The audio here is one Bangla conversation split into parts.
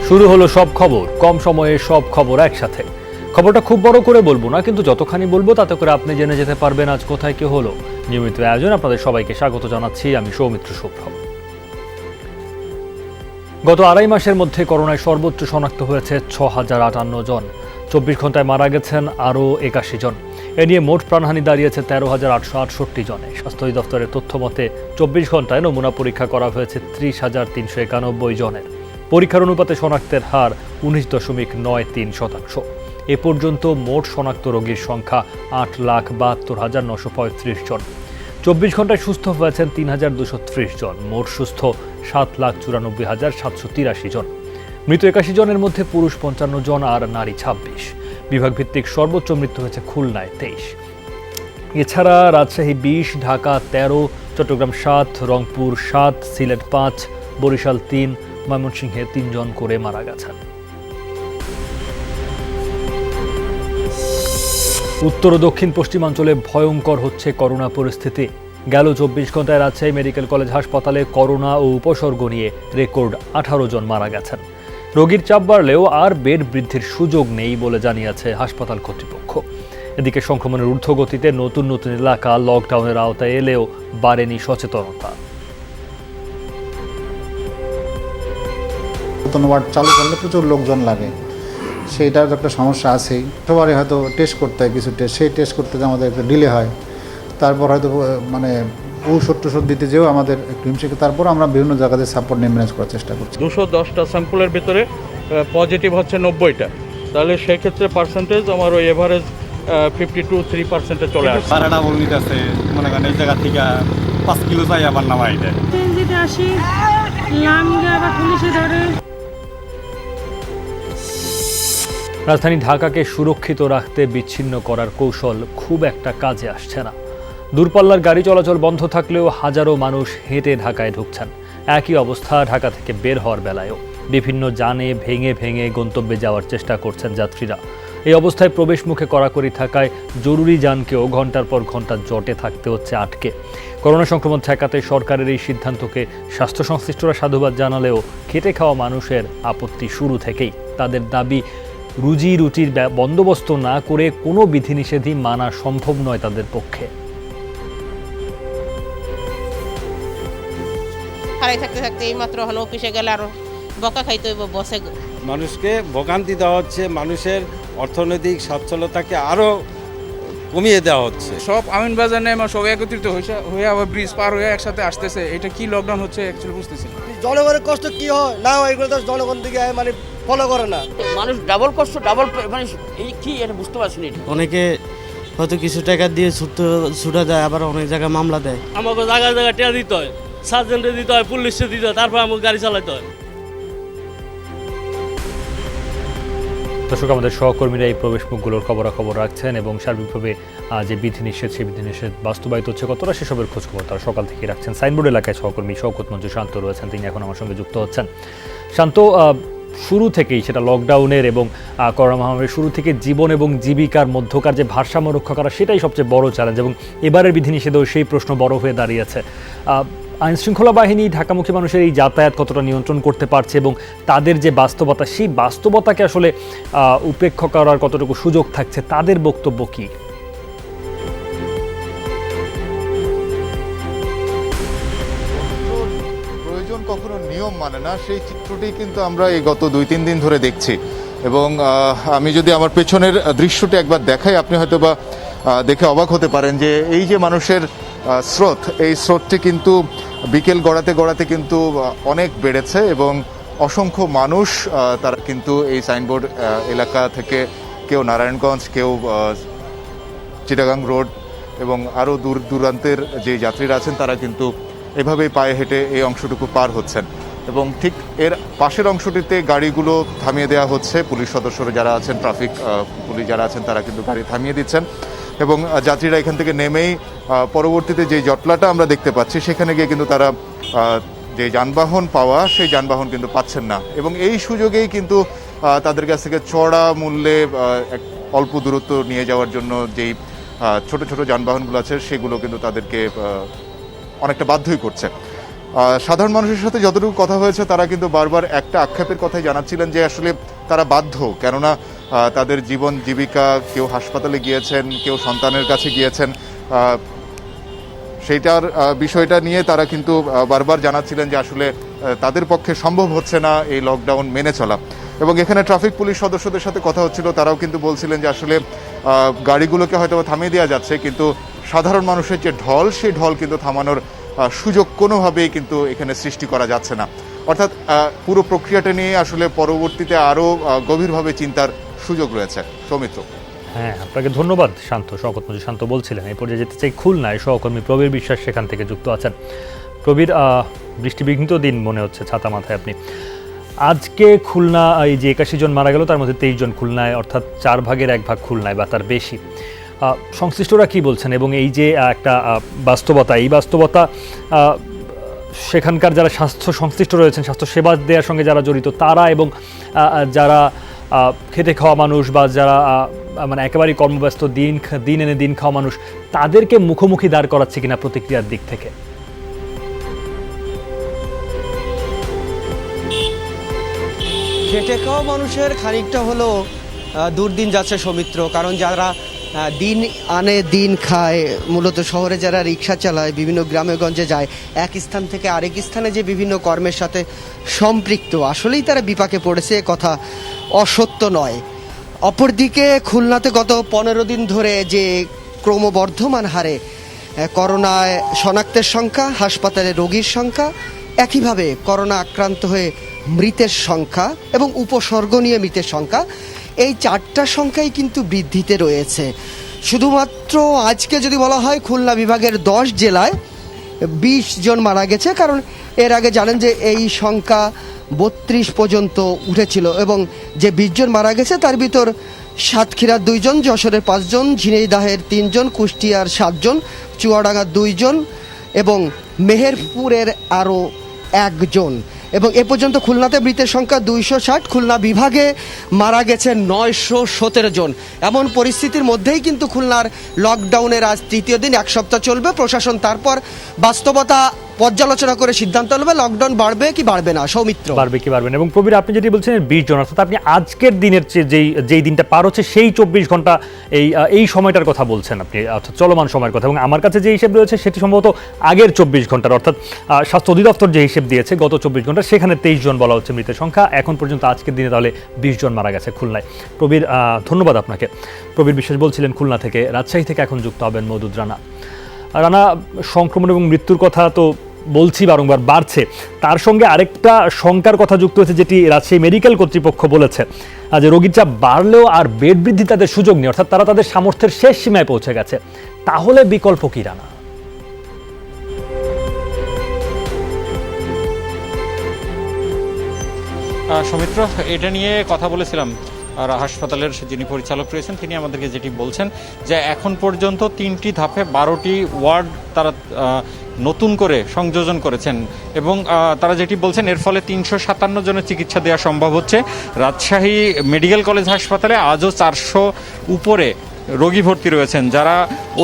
শুরু হলো সব খবর, কম সময়ে সব খবর একসাথে। খবরটা খুব বড় করে বলবো না, কিন্তু যতখানি বলবো তাতে করে আপনি জেনে যেতে পারবেন আজ কোথায় কি হলো। নিয়মিত আয়োজন আপনাদের সবাইকে স্বাগত জানাচ্ছি, আমি সৌমিত্র শুভ্র। গত আড়াই মাসের মধ্যে করোনায় সর্বোচ্চ শনাক্ত হয়েছে ৬,০৫৮ জন। ২৪ ঘন্টায় মারা গেছেন আরও ৮১ জন। এ নিয়ে মোট প্রাণহানি দাঁড়িয়েছে ১৩,৮৬৮ জনে। স্বাস্থ্য দপ্তরের তথ্য মতে ২৪ ঘন্টায় নমুনা পরীক্ষা করা হয়েছে ৩০,৩৯১ জনের। পরীক্ষার অনুপাতে শনাক্তের হার ১৯.৯৩%। এ পর্যন্ত মোট শনাক্ত রোগীর সংখ্যা ৮,৭২,৯৩৫ জন। ২৪ ঘন্টায় সুস্থ হয়েছেন ৩,২৩০ জন। মোট সুস্থ ৭,৯৪,৭৮৩ জন। মৃত ৮১ জনের মধ্যে পুরুষ ৫৫ জন আর নারী ২৬। বিভাগভিত্তিক সর্বোচ্চ মৃত্যু হয়েছে খুলনায় ২৩। এছাড়া রাজশাহী ২০, ঢাকা ১৩, চট্টগ্রাম ৭, রংপুর ৭, সিলেট ৫, বরিশাল ৩, ময়মনসিংহে ৩ জন করে মারা গেছেন। উত্তর ও দক্ষিণ পশ্চিমাঞ্চলে ভয়ঙ্কর হচ্ছে করোনা পরিস্থিতি। গেল ২৪ ঘন্টায় রাজশাহী মেডিকেল কলেজ হাসপাতালে করোনা ও উপসর্গ নিয়ে রেকর্ড ১৮ জন মারা গেছেন। রোগীর চাপ বাড়লেও আর বেড বৃদ্ধির সুযোগ নেই বলে জানিয়েছে হাসপাতাল কর্তৃপক্ষ। এদিকে সংক্রমণের ঊর্ধ্বগতিতে নতুন নতুন এলাকা লকডাউনের আওতায় এলেও বাড়েনি সচেতনতা। নতুন ওয়ার্ড চালু করলে প্রচুর লোকজন লাগে, সেইটার একটা সমস্যা আছেই। সবারই হয়তো টেস্ট করতে হয়, কিছু টেস্ট, সেই টেস্ট করতে যে আমাদের একটা ডিলে হয়। তারপর হয়তো মানে ঔষধ টষধ দিতে যেও আমাদের একটু হিমশিখে, তারপর আমরা বিভিন্ন জায়গাতে সাপোর্ট নিয়ে ম্যানেজ করার চেষ্টা করছি। ২১০টা স্যাম্পলের ভিতরে পজিটিভ হচ্ছে ৯০টা, তাহলে সেক্ষেত্রে পার্সেন্টেজ আমার ওই এভারেজ 52-3% চলে আসে। সারা ডাবল নিতে আছে, মনে করেন এই জায়গা থেকে 5 কিলো চাই আবার নামাই দেয়। ট্রেনজিটে আসি, লামগে আবার পুলিশে ধরে। রাজধানী ঢাকাকে সুরক্ষিত রাখতে বিচ্ছিন্ন করার কৌশল খুব একটা কাজে আসছে না। দূরপাল্লার গাড়ি চলাচল বন্ধ থাকলেও হাজারো মানুষ হেঁটে ঢাকায় ঢুকছেন। একই অবস্থা ঢাকা থেকে বের হওয়ার বেলায়ও। বিভিন্ন যানে ভেঙে ভেঙে গন্তব্যে যাওয়ার চেষ্টা করছেন যাত্রীরা। এই অবস্থায় প্রবেশ মুখে কড়াকড়ি থাকায় জরুরি যানকেও ঘন্টার পর ঘন্টা জটে থাকতে হচ্ছে আটকে। করোনা সংক্রমণ ঠেকাতে সরকারের এই সিদ্ধান্তকে স্বাস্থ্য সংশ্লিষ্টরা সাধুবাদ জানালেও খেটে খাওয়া মানুষের আপত্তি শুরু থেকেই। তাদের দাবি, রুজি রুটির বন্দোবস্ত না করে কোনো বিধিনিষেধই মানা সম্ভব নয় তাদের পক্ষে। হারাই থাকতে থাকতে এই মাত্র হলো অফিসে গেলে আরো বকা খাইতে হইব বসে। মানুষকে ভোগান্তি দেওয়া হচ্ছে, মানুষের অর্থনৈতিক সচ্ছলতাকে আরও কমিয়ে দেওয়া হচ্ছে। সব আমিন বাজার নেই সব একত্রিত হয়ে আবার ব্রিজ পার হয়ে একসাথে আসতেছে। এটা কি লকডাউন হচ্ছে অ্যাকচুয়ালি বুঝতেছি না। জনগণের কষ্ট কি হয় না হয় এগুলো তো জনগণ দিকে মানে ফলো করে না। মানুষ ডাবল কষ্ট ডাবল মানে এই কি এটা বুঝতে পারছি না। অনেকে হয়তো কিছু টাকা দিয়ে ছুটা যায়, আবার অনেক জায়গায় মামলা দেয়। আমাকে জায়গায় জায়গায় টাকা দিতে হয়, সার্জেন্টে দিতে হয়, পুলিশে দিতে হয়, তারপর আমাকে গাড়ি চালাতে হয়। দর্শক, আমাদের সহকর্মীরা এই প্রবেশমুখগুলোর খবরাখবর রাখছেন এবং সার্বিকভাবে যে বিধিনিষেধ, সেই বিধিনিষেধ বাস্তবায়িত হচ্ছে কতটা সেসবের খোঁজখবর তারা সকাল থেকে রাখছেন। সাইনবোর্ড এলাকায় সহকর্মী শওকত মঞ্জু শান্ত রয়েছেন, তিনি এখন আমার সঙ্গে যুক্ত হচ্ছেন। শান্ত, শুরু থেকেই সেটা লকডাউনের এবং করোনা মহামারীর শুরু থেকে জীবন এবং জীবিকার মধ্যকার যে ভারসাম্য রক্ষা করা, সেটাই সবচেয়ে বড় চ্যালেঞ্জ এবং এবারের বিধিনিষেধেও সেই প্রশ্ন বড় হয়ে দাঁড়িয়েছে। আইনশৃঙ্খলা বাহিনী ঢাকামুখী মানুষের এই যাতায়াত কতটা নিয়ন্ত্রণ করতে পারছে এবং তাদের যে বাস্তবতা, সেই বাস্তবতাকে আসলে উপেক্ষা করার কতটুকু সুযোগ থাকছে, তাদের বক্তব্য কি? প্রয়োজন কখনো নিয়ম মানে না, সেই চিত্রটি কিন্তু আমরা এই গত 2-3 দিন ধরে দেখছি। এবং আমি যদি আমার পেছনের দৃশ্যটি একবার দেখাই, আপনি হয়তো বা দেখে অবাক হতে পারেন যে এই যে মানুষের স্রোত, এই স্রোতটি কিন্তু বিকেল গড়াতে গড়াতে কিন্তু অনেক বেড়েছে এবং অসংখ্য মানুষ তারা কিন্তু এই সাইনবোর্ড এলাকা থেকে, কেউ নারায়ণগঞ্জ, কেউ চিটাগাং রোড এবং আরও দূর দূরান্তের যে যাত্রীরা আছেন তারা কিন্তু এভাবেই পায়ে হেঁটে এই অংশটুকু পার হচ্ছেন। এবং ঠিক এর পাশের অংশটিতে গাড়িগুলো থামিয়ে দেওয়া হচ্ছে। পুলিশ সদস্যরা যারা আছেন, ট্রাফিক পুলিশ যারা আছেন, তারা কিন্তু গাড়ি থামিয়ে দিচ্ছেন এবং যাত্রীরা এখান থেকে নেমেই পরবর্তীতে যে জটলাটা আমরা দেখতে পাচ্ছি সেখানে গিয়ে কিন্তু তারা যে যানবাহন পাওয়া, সেই যানবাহন কিন্তু পাচ্ছেন না। এবং এই সুযোগেই কিন্তু তাদের কাছ থেকে চড়া মূল্যে অল্প দূরত্ব নিয়ে যাওয়ার জন্য যেই ছোট ছোট যানবাহনগুলো আছে সেগুলো কিন্তু তাদেরকে অনেকটা বাধ্যই করছে। সাধারণ মানুষের সাথে যতটুকু কথা হয়েছে তারা কিন্তু বারবার একটা আক্ষেপের কথাই জানাচ্ছিলেন যে আসলে তারা বাধ্য, কেননা তাদের জীবন জীবিকা, কেউ হাসপাতালে গিয়েছেন, কেউ সন্তানের কাছে গিয়েছেন, সেইটার বিষয়টা নিয়ে তারা কিন্তু বারবার জানাচ্ছিলেন যে আসলে তাদের পক্ষে সম্ভব হচ্ছে না এই লকডাউন মেনে চলা। এবং এখানে ট্রাফিক পুলিশ সদস্যদের সাথে কথা হচ্ছিল, তারাও কিন্তু বলছিলেন যে আসলে গাড়িগুলোকে হয়তো থামিয়ে দেওয়া যাচ্ছে, কিন্তু সাধারণ মানুষের যে ঢল, সেই ঢল কিন্তু থামানোর সুযোগ কোনোভাবেই কিন্তু এখানে সৃষ্টি করা যাচ্ছে না। অর্থাৎ পুরো প্রক্রিয়াটা নিয়ে আসলে পরবর্তীতে আরও গভীরভাবে চিন্তার সুযোগ রয়েছে। সৌমিত্র। হ্যাঁ, আপনাকে ধন্যবাদ শান্ত। শওকত মঞ্জুর শান্ত বলছিলেন। এই পর্যায়ে যেতে চাই খুলনায়, সহকর্মী প্রবীর বিশ্বাস সেখান থেকে যুক্ত আছেন। প্রবীর, বৃষ্টিবিঘ্নিত দিন মনে হচ্ছে, ছাতা মাথায় আপনি। আজকে খুলনা এই যে 81 জন মারা গেল, তার মধ্যে 23 জন খুলনায়, অর্থাৎ 4 ভাগের 1 ভাগ খুলনায় বা তার বেশি। সংশ্লিষ্টরা কি বলছেন এবং এই যে একটা বাস্তবতা, এই বাস্তবতা সেখানকার যারা স্বাস্থ্য সংশ্লিষ্ট রয়েছেন, স্বাস্থ্য সেবা দেওয়ার সঙ্গে যারা জড়িত তারা এবং যারা খেটে খাওয়া মানুষ বা যারা মানে একেবারেই কর্মব্যস্ত দিন এনে দিন খাওয়া মানুষ, তাদেরকে মুখোমুখি দাঁড় করাচ্ছে কিনা প্রতিক্রিয়ার দিক থেকে? খেটে খাওয়া মানুষের খানিকটা হলেও দুর্দিন যাচ্ছে সৌমিত্র, কারণ যারা দিন আনে দিন খায়, মূলত শহরে যারা রিক্সা চালায়, বিভিন্ন গ্রামে গঞ্জে যায়, এক স্থান থেকে আরেক স্থানে যে বিভিন্ন কর্মের সাথে সম্পৃক্ত, আসলেই তারা বিপাকে পড়েছে, কথা অসত্য নয়। অপরদিকে খুলনাতে গত 15 দিন ধরে যে ক্রমবর্ধমান হারে করোনায় শনাক্তের সংখ্যা, হাসপাতালে রোগীর সংখ্যা, একইভাবে করোনা আক্রান্ত হয়ে মৃতের সংখ্যা এবং উপসর্গ নিয়ে মৃতের সংখ্যা, এই 4টা সংখ্যাই কিন্তু বৃদ্ধিতে রয়েছে। শুধুমাত্র আজকে যদি বলা হয়, খুলনা বিভাগের 10 জেলায় 20 জন মারা গেছে, কারণ এর আগে জানেন যে এই সংখ্যা 32 পর্যন্ত উঠেছিল এবং যে 20 জন মারা গেছে তার ভিতর সাতক্ষীরার 2 জন, যশোরের 5 জন, ঝিনাইদহের 3 জন, কুষ্টিয়ার 7 জন, চুয়াডাঙ্গার 2 জন এবং মেহেরপুরের আরও 1 জন। এবং এ পর্যন্ত খুলনাতে মৃতের সংখ্যা 260, খুলনা বিভাগে মারা গেছে 917 জন। এমন পরিস্থিতির মধ্যেই কিন্তু খুলনার লকডাউনের আজ 3য় দিন, 1 সপ্তাহ চলবে। প্রশাসন তারপর বাস্তবতা পর্যালোচনা করে সিদ্ধান্ত নেবে লকডাউন বাড়বে কি বাড়বে না। সৌমিত্র, বাড়বে কি বাড়বে না। এবং প্রবীর, আপনি যেটি বলছেন 20 জন, অর্থাৎ আপনি আজকের দিনের যেই দিনটা পার হচ্ছে সেই 24 ঘন্টা এই সময়টার কথা বলছেন আপনি, অর্থাৎ চলমান সময়ের কথা। এবং আমার কাছে যে হিসেব রয়েছে সেটি সম্ভবত আগের 24 ঘন্টার, অর্থাৎ স্বাস্থ্য অধিদপ্তর যে হিসেব দিয়েছে গত 24 ঘন্টা, সেখানে 23 জন বলা হচ্ছে মৃতের সংখ্যা। এখন পর্যন্ত আজকের দিনে তাহলে 20 জন মারা গেছে খুলনায়। প্রবীর, ধন্যবাদ আপনাকে। প্রবীর বিশ্বাস বলছিলেন খুলনা থেকে। রাজশাহী থেকে এখন যুক্ত হবেন মওদুদ রানা। রানা, সংক্রমণ এবং মৃত্যুর কথা তো বলছি বারংবার বাড়ছে, তার সঙ্গে আরেকটা শঙ্কার কথা যুক্ত হয়েছে, যেটি রাজশাহী মেডিকেল কর্তৃপক্ষ বলেছে যে রোগীর চাপ বাড়লেও আর বেড বৃদ্ধি তাদের সুযোগ নেই, অর্থাৎ তারা তাদের সামর্থ্যের শেষ সীমায় পৌঁছে গেছে। তাহলে বিকল্প কি রানা? সৌমিত্র, এটা নিয়ে কথা বলেছিলাম আর হাসপাতালের যিনি পরিচালক রয়েছেন তিনি আমাদেরকে যেটি বলছেন যে এখন পর্যন্ত 3টি ধাপে 12টি ওয়ার্ড তারা নতুন করে সংযোজন করেছেন এবং তারা যেটি বলছেন এর ফলে 357 জনের চিকিৎসা দেওয়া সম্ভব হচ্ছে। রাজশাহী মেডিকেল কলেজ হাসপাতালে আজও 400 উপরে রোগী ভর্তি রয়েছেন, যারা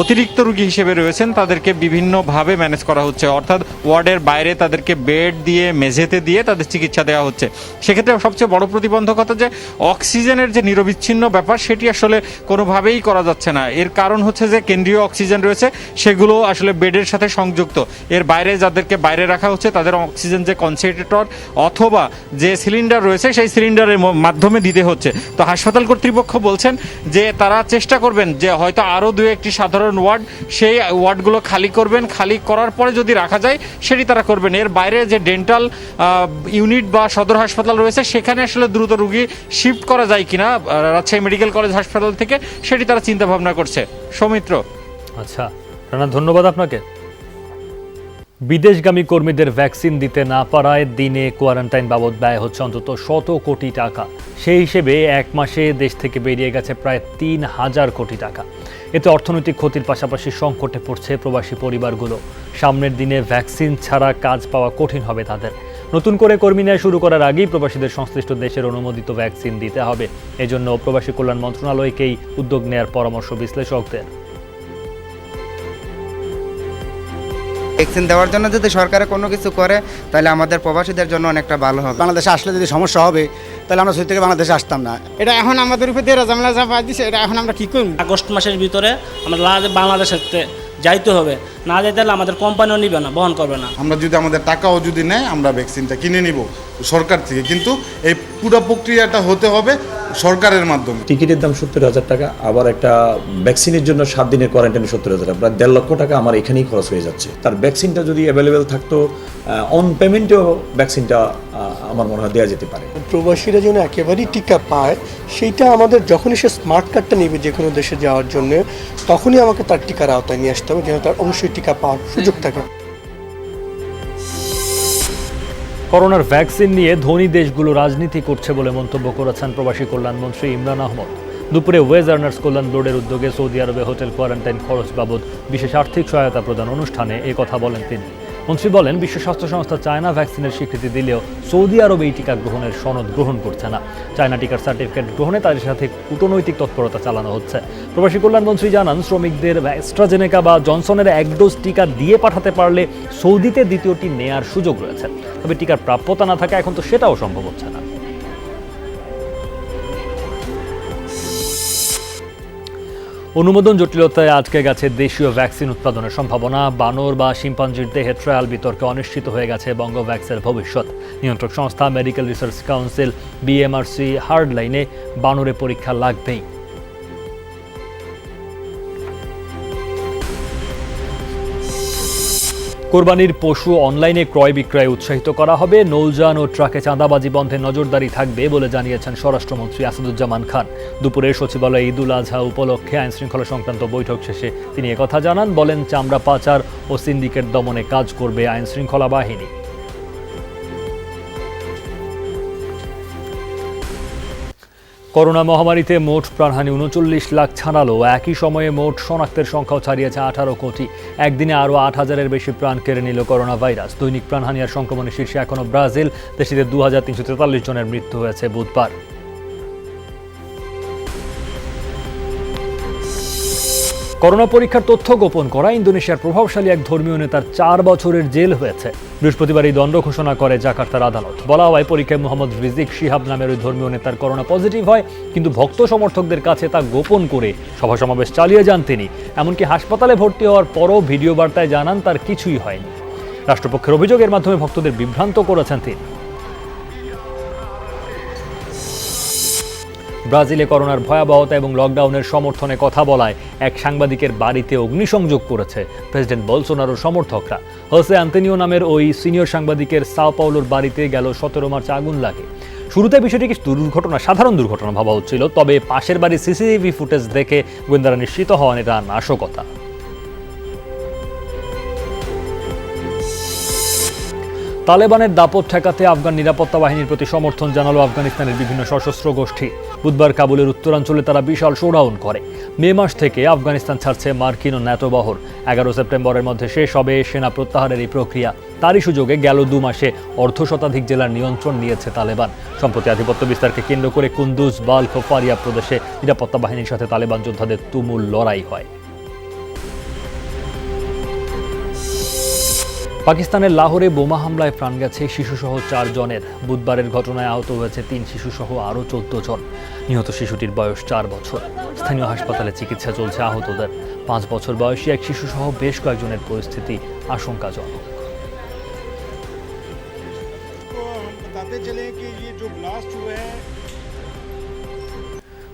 অতিরিক্ত রোগী হিসেবে রয়েছেন তাদেরকে বিভিন্নভাবে ম্যানেজ করা হচ্ছে, অর্থাৎ ওয়ার্ডের বাইরে তাদেরকে বেড দিয়ে মেঝেতে দিয়ে তাদের চিকিৎসা দেওয়া হচ্ছে। সেক্ষেত্রে সবচেয়ে বড় প্রতিবন্ধকতা যে অক্সিজেনের যে নিরবিচ্ছিন্ন ব্যাপার সেটি আসলে কোনোভাবেই করা যাচ্ছে না। এর কারণ হচ্ছে যে কেন্দ্রীয় অক্সিজেন রয়েছে সেগুলো আসলে বেডের সাথে সংযুক্ত, এর বাইরে যাদেরকে বাইরে রাখা হচ্ছে তাদের অক্সিজেন যে কনসেন্ট্রেটর অথবা যে সিলিন্ডার রয়েছে সেই সিলিন্ডারের মাধ্যমে দিতে হচ্ছে। তো হাসপাতাল কর্তৃপক্ষ বলছেন যে তারা চেষ্টা করবেন যে হয়তো আরও 2-1টি সাধারণ ওয়ার্ড, সেই ওয়ার্ডগুলো খালি করবেন, খালি করার পরে যদি রাখা যায় সেটি তারা করবেন। এর বাইরে যে ডেন্টাল ইউনিট বা সদর হাসপাতাল রয়েছে সেখানে আসলে দ্রুত রোগী শিফট করা যায় কিনা রাজশাহী মেডিকেল কলেজ হাসপাতাল থেকে সেটি তারা চিন্তা ভাবনা করছে। সৌমিত্র। আচ্ছা রানা, ধন্যবাদ আপনাকে। বিদেশগামী কর্মীদের ভ্যাকসিন দিতে না পারায় দিনে কোয়ারেন্টাইন বাবদ ব্যয় হচ্ছে অন্তত 100 কোটি টাকা। সেই হিসেবে 1 মাসে দেশ থেকে বেরিয়ে গেছে প্রায় 3000 কোটি টাকা। এতে অর্থনৈতিক ক্ষতির পাশাপাশি সংকটে পড়ছে প্রবাসী পরিবারগুলো। সামনের দিনে ভ্যাকসিন ছাড়া কাজ পাওয়া কঠিন হবে তাদের। নতুন করে কর্মী নেওয়া শুরু করার আগেই প্রবাসীদের সংশ্লিষ্ট দেশের অনুমোদিত ভ্যাকসিন দিতে হবে। এজন্য প্রবাসী কল্যাণ মন্ত্রণালয়কেই উদ্যোগ নেওয়ার পরামর্শ বিশ্লেষকদের। ভ্যাকসিন দেওয়ার জন্য যদি সরকারে কোনো কিছু করে তাহলে আমাদের প্রবাসীদের জন্য অনেকটা ভালো হবে। বাংলাদেশে আসলে যদি সমস্যা হবে তাহলে আমরা সত্যি থেকে বাংলাদেশে আসতাম না। এটা এখন আমাদের উপর দিয়ে ঝামেলা চাপা দিছে, এটা এখন আমরা কি করব? আগস্ট মাসের ভিতরে আমরা বাংলাদেশের যাইতে হবে, না যাইতে হলে আমাদের কোম্পানিও নিবে না, বহন করবে না। আমরা যদি আমাদের টাকাও যদি নেয় আমরা ভ্যাকসিনটা কিনে নিব সরকার থেকে, কিন্তু এই পুরো প্রক্রিয়াটা হতে হবে সরকারের মাধ্যমে। টিকিটের দাম 70,000 টাকা, আবার একটা ভ্যাকসিনের জন্য 7 দিনের কোয়ারেন্টাইন 70,000 টাকা, প্রায় 1.5 লক্ষ টাকা আমার এখানেই খরচ হয়ে যাচ্ছে। তার ভ্যাকসিনটা যদি অ্যাভেলেবেল থাকতো, অন পেমেন্টেও ভ্যাকসিনটা আমার মনে হয় দেওয়া যেতে পারে। প্রবাসীরা যেন একেবারেই টিকা পায়, সেইটা আমাদের যখনই সে স্মার্ট কার্ডটা নেবে যে কোনো দেশে যাওয়ার জন্য, তখনই আমাকে তার টিকার আওতায় নিয়ে আসতে হবে, যেন তার অবশ্যই টিকা পাওয়ার সুযোগ থাকে। করোনার ভ্যাকসিন নিয়ে ধনী দেশগুলো রাজনীতি করছে বলে মন্তব্য করেছেন প্রবাসী কল্যাণমন্ত্রী ইমরান আহমদ। দুপুরে ওয়েজ আর্নার্স কল্যাণ বোর্ডের উদ্যোগে সৌদি আরবে হোটেল কোয়ারেন্টাইন খরচ বাবদ বিশেষ আর্থিক সহায়তা প্রদান অনুষ্ঠানে এ কথা বলেন তিনি। মন্ত্রী বলেন, বিশ্ব স্বাস্থ্য সংস্থা চায়না ভ্যাকসিনের স্বীকৃতি দিলেও সৌদি আরব এই টিকা গ্রহণের সনদ গ্রহণ করছে না। চায়না টিকার সার্টিফিকেট গ্রহণে তাদের সাথে কূটনৈতিক তৎপরতা চালানো হচ্ছে। প্রবাসী কল্যাণমন্ত্রী জানান, শ্রমিকদের অ্যাস্ট্রাজেনেকা বা জনসনের 1 ডোজ টিকা দিয়ে পাঠাতে পারলে সৌদিতে দ্বিতীয়টি নেয়ার সুযোগ রয়েছে। তবে টিকার প্রাপ্যতা না থাকা এখন তো সেটাও সম্ভব হচ্ছে না। অনুমোদন জটিলতায় আটকে গেছে দেশীয় ভ্যাকসিন উৎপাদনের সম্ভাবনা। বানর বা শিম্পাঞ্জির দেহে ট্রায়াল বিতর্কে অনিশ্চিত হয়ে গেছে বঙ্গভ্যাক্সের ভবিষ্যৎ। নিয়ন্ত্রক সংস্থা মেডিকেল রিসার্চ কাউন্সিল BMRC হার্ডলাইনে বানরে পরীক্ষা লাগবেই। কোরবানির পশু অনলাইনে ক্রয় বিক্রয় উৎসাহিত করা হবে। নৌযান ও ট্রাকে চাঁদাবাজি বন্ধে নজরদারি থাকবে বলে জানিয়েছেন স্বরাষ্ট্রমন্ত্রী আসাদুজ্জামান খান। দুপুরে সচিবালয়ে ঈদুল আজহা উপলক্ষে আইনশৃঙ্খলা সংক্রান্ত বৈঠক শেষে তিনি একথা জানান। বলেন, চামড়া পাচার ও সিন্ডিকেট দমনে কাজ করবে আইনশৃঙ্খলা বাহিনী। করোনা মহামারীতে মোট প্রাণহানি 39 লাখ ছাড়ালো। একই সময়ে মোট শনাক্তের সংখ্যাও ছাড়িয়েছে 18 কোটি। একদিনে আরও 8,000-এর বেশি প্রাণ কেড়ে নিল করোনা ভাইরাস। দৈনিক প্রাণহানি আর সংক্রমণের শীর্ষে এখনও ব্রাজিল। দেশটিতে 2343 জনের মৃত্যু হয়েছে বুধবার। করোনা পরীক্ষার তথ্য গোপন করা ইন্দোনেশিয়ার প্রভাবশালী এক ধর্মীয় নেতার 4 বছরের জেল হয়েছে। বৃহস্পতিবার এই দণ্ড ঘোষণা করে জাকার্তার আদালত। বলা হয়, পরীক্ষায় মোহাম্মদ রিজিক শিহাব নামের ওই ধর্মীয় নেতার করোনা পজিটিভ হয়, কিন্তু ভক্ত সমর্থকদের কাছে তা গোপন করে সভা সমাবেশ চালিয়ে যান তিনি। এমনকি হাসপাতালে ভর্তি হওয়ার পরও ভিডিও বার্তায় জানান তার কিছুই হয়নি। রাষ্ট্রপক্ষের অভিযোগের মাধ্যমে ভক্তদের বিভ্রান্ত করেছেন তিনি। ব্রাজিলে করোনার ভয়াবহতা এবং লকডাউনের সমর্থনে কথা বলায় এক সাংবাদিকের বাড়িতে অগ্নিসংযোগ করেছে প্রেসিডেন্ট বলসোনারোর সমর্থকরা। হোসে আন্তোনিও নামের ওই সিনিয়র সাংবাদিকের সাও পাওলোর বাড়িতে গেল 17 মার্চ আগুন লাগে। শুরুতে বিষয়টিকে সাধারণ দুর্ঘটনা ভাবা হচ্ছিল, তবে পাশের বাড়ির সিসিটিভি ফুটেজ দেখে গোয়েন্দারা নিশ্চিত হন এটা নাশকতা। তালেবানের দাপট ঠেকাতে আফগান নিরাপত্তা বাহিনীর প্রতি সমর্থন জানালো আফগানিস্তানের বিভিন্ন সশস্ত্র গোষ্ঠী। বুধবার কাবুলের উত্তরাঞ্চলে তারা বিশাল শোডাউন করে। মে মাস থেকে আফগানিস্তান ছাড়ছে মার্কিন ও ন্যাটো বহর। 11 সেপ্টেম্বরের মধ্যে শেষ হবে সেনা প্রত্যাহারের এই প্রক্রিয়া। তারই সুযোগে গেল 2 মাসে 1/2 জেলার নিয়ন্ত্রণ নিয়েছে তালেবান। সম্প্রতি আধিপত্য বিস্তারকে কেন্দ্র করে কুন্দুজ, বাল্খ ও ফারিয়া প্রদেশে নিরাপত্তা বাহিনীর সাথে তালেবান যোদ্ধাদের তুমুল লড়াই হয়। পাকিস্তানের লাহোরে বোমা হামলায় প্রাণ গেছে শিশুসহ 4 জনের। বুধবারের ঘটনায় আহত হয়েছে 3 শিশুসহ আরও 14 জন। নিহত শিশুটির বয়স 4 বছর। স্থানীয় হাসপাতালে চিকিৎসা চলছে আহতদের। 5 বছর বয়সী এক শিশুসহ বেশ কয়েকজনের পরিস্থিতি আশঙ্কাজনক।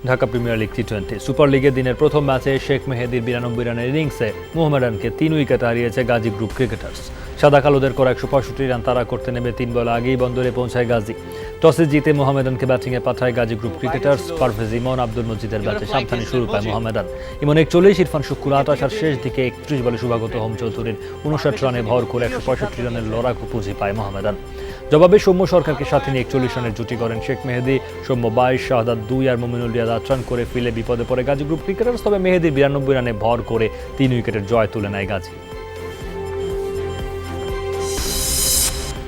Dhaka premier league T20 super লিগের দিনের প্রথম ম্যাচে শেখ মেহেদীর 92 রানের ইনিংসে মোহামেডানকে 3 উইকেটে হারিয়েছে গাজী গ্রুপ ক্রিকেটার্স। সাদা কালোদের করা 165 রান তাড়া করতে নেমে 3 বল আগেই বন্দরে পৌঁছায় গাজী। টসে জিতে মোহামেডানকে ব্যাটিংয়ে পাঠায় গাজী গ্রুপ ক্রিকেটার্স। পারভেজ ইমন, আব্দুল মজিদের ব্যাটে সাবধানে শুরু পায় মোহামেডান। ইমন 41, ইরফান শুক্কুর 28 আর শেষ দিকে 31 বলে শুভাগত হোম চৌধুরীর 59 রানে ভর করে 165 রানের লড়াকু পুঁজি পায় মোহামেডান। জবাবে সৌম্য সরকারকে সাথে নিয়ে 41 রানের জুটি করেন শেখ মেহেদী। সৌম্য 22, শাহাদাত 2 আর মুমিনুল রিয়াদ 8 রান করে ফিলে বিপদে পড়ে গাজী গ্রুপ ক্রিকেটার্স। তবে মেহেদীর 92 রানে ভর করে 3 উইকেটের জয় তুলে নেয় গাজী।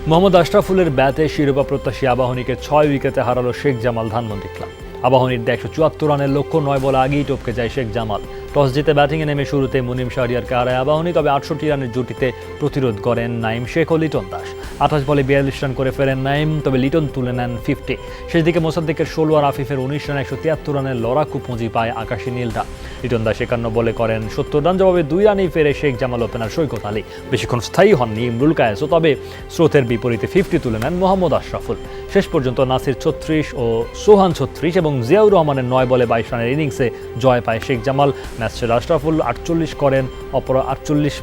মোহাম্মদ আশরাফুলের ব্যাটে শিরোপা প্রত্যাশী আবাহনীকে 6 উইকেটে হারালো শেখ জামাল ধানমন্ডি ক্লাব। আবাহনীর 174 রানের লক্ষ্য 9 বলে আগেই টপকে যায় শেখ জামাল। টস জিতে ব্যাটিংয়ে নেমে শুরুতে মুনিম শাহরিয়ারকে হারায় আবাহনী, তবে 68 রানের জুটিতে প্রতিরোধ করেন নাইম শেখ ও লিটন দাস। 28 বলে 42 রান করে ফেরেন নাইম, তবে লিটন তুলে নেন 50। শেষ দিকে মোসাদ্দেকের 16 আর আফিফের 19 রানে 173 রানের লড়াকু পুঁজি পায় আকাশী নীলরা। লিটন দাস 51 বলে করেন 70 রান, জবাবে 2 রানেই ফেরে শেখ জামাল ওপেনার সৈকত আলী। বেশিক্ষণ স্থায়ী হননি ইমরুল কায়েসও, তবে স্রোতের বিপরীতে 50 তুলে নেন মোহাম্মদ আশরাফুল। শেষ পর্যন্ত নাসির 36 ও সোহান 36 এবং জিয়াউর রহমানের 9 বলে 22 রানের ইনিংসে জয় পায় শেখ জামাল। ম্যাচ শেষে আশরাফুল 48